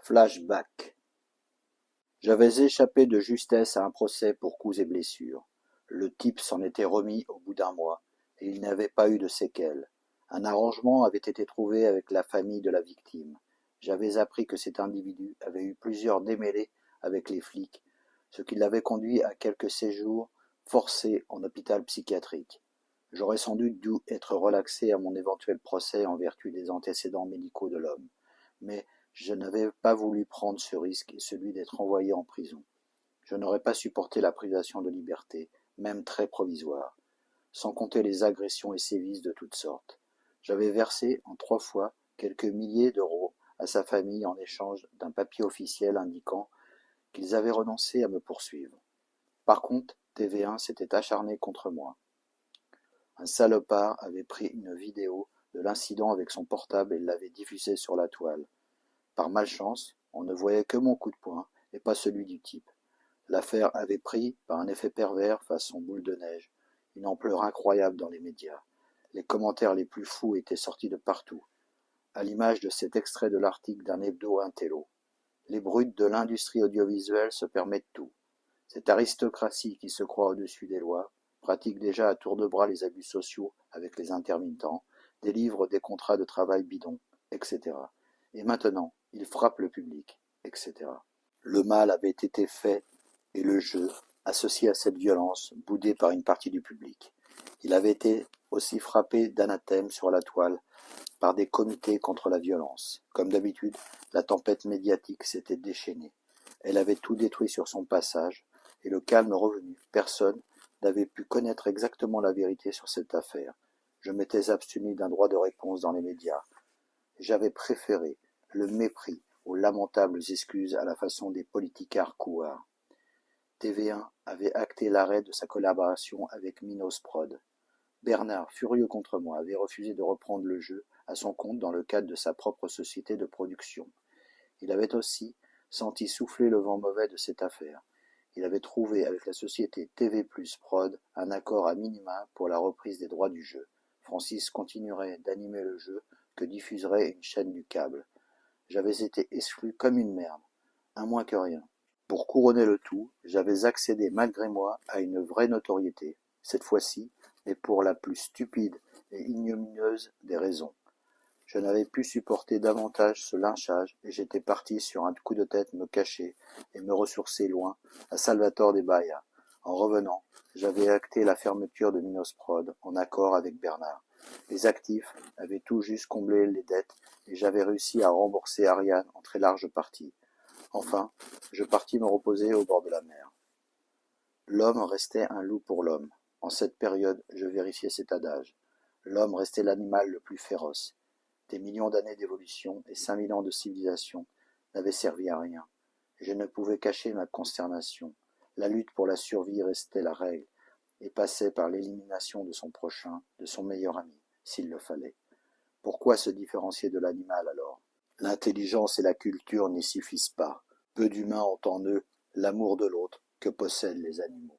Flashback. J'avais échappé de justesse à un procès pour coups et blessures. Le type s'en était remis au bout d'un mois, et il n'avait pas eu de séquelles. Un arrangement avait été trouvé avec la famille de la victime. J'avais appris que cet individu avait eu plusieurs démêlés avec les flics, ce qui l'avait conduit à quelques séjours forcés en hôpital psychiatrique. J'aurais sans doute dû être relaxé à mon éventuel procès en vertu des antécédents médicaux de l'homme. Mais je n'avais pas voulu prendre ce risque et celui d'être envoyé en prison. Je n'aurais pas supporté la privation de liberté, même très provisoire, sans compter les agressions et sévices de toutes sortes. J'avais versé en 3 fois quelques milliers d'euros à sa famille en échange d'un papier officiel indiquant qu'ils avaient renoncé à me poursuivre. Par contre, TV1 s'était acharné contre moi. Un salopard avait pris une vidéo de l'incident avec son portable et l'avait diffusée sur la toile. Par malchance, on ne voyait que mon coup de poing et pas celui du type. L'affaire avait pris, par un effet pervers façon boule de neige, une ampleur incroyable dans les médias. Les commentaires les plus fous étaient sortis de partout, à l'image de cet extrait de l'article d'un hebdo intello. Les brutes de l'industrie audiovisuelle se permettent tout. Cette aristocratie qui se croit au-dessus des lois pratique déjà à tour de bras les abus sociaux avec les intermittents, délivre des contrats de travail bidons, etc. Et maintenant, il frappe le public, etc. Le mal avait été fait et le jeu, associé à cette violence, boudé par une partie du public. Il avait été aussi frappé d'anathème sur la toile par des comités contre la violence. Comme d'habitude, la tempête médiatique s'était déchaînée. Elle avait tout détruit sur son passage, et le calme revenu. Personne n'avait pu connaître exactement la vérité sur cette affaire. Je m'étais abstenu d'un droit de réponse dans les médias. J'avais préféré le mépris aux lamentables excuses à la façon des politicards couards. TV1 avait acté l'arrêt de sa collaboration avec Minos Prod. Bernard, furieux contre moi, avait refusé de reprendre le jeu à son compte dans le cadre de sa propre société de production. Il avait aussi senti souffler le vent mauvais de cette affaire. Il avait trouvé avec la société TV+ Prod un accord à minima pour la reprise des droits du jeu. Francis continuerait d'animer le jeu que diffuserait une chaîne du câble. J'avais été exclu comme une merde, un moins que rien. Pour couronner le tout, j'avais accédé malgré moi à une vraie notoriété, cette fois-ci, mais pour la plus stupide et ignominieuse des raisons. Je n'avais pu supporter davantage ce lynchage et j'étais parti sur un coup de tête me cacher et me ressourcer loin, à Salvatore de Bahia. En revenant, j'avais acté la fermeture de Minos Prod en accord avec Bernard. Les actifs avaient tout juste comblé les dettes et j'avais réussi à rembourser Ariane en très large partie. Enfin, je partis me reposer au bord de la mer. L'homme restait un loup pour l'homme. En cette période, je vérifiais cet adage. L'homme restait l'animal le plus féroce. Des millions d'années d'évolution et 5000 ans de civilisation n'avaient servi à rien. Je ne pouvais cacher ma consternation. La lutte pour la survie restait la règle et passait par l'élimination de son prochain, de son meilleur ami, s'il le fallait. Pourquoi se différencier de l'animal alors ? L'intelligence et la culture n'y suffisent pas. Peu d'humains ont en eux l'amour de l'autre que possèdent les animaux.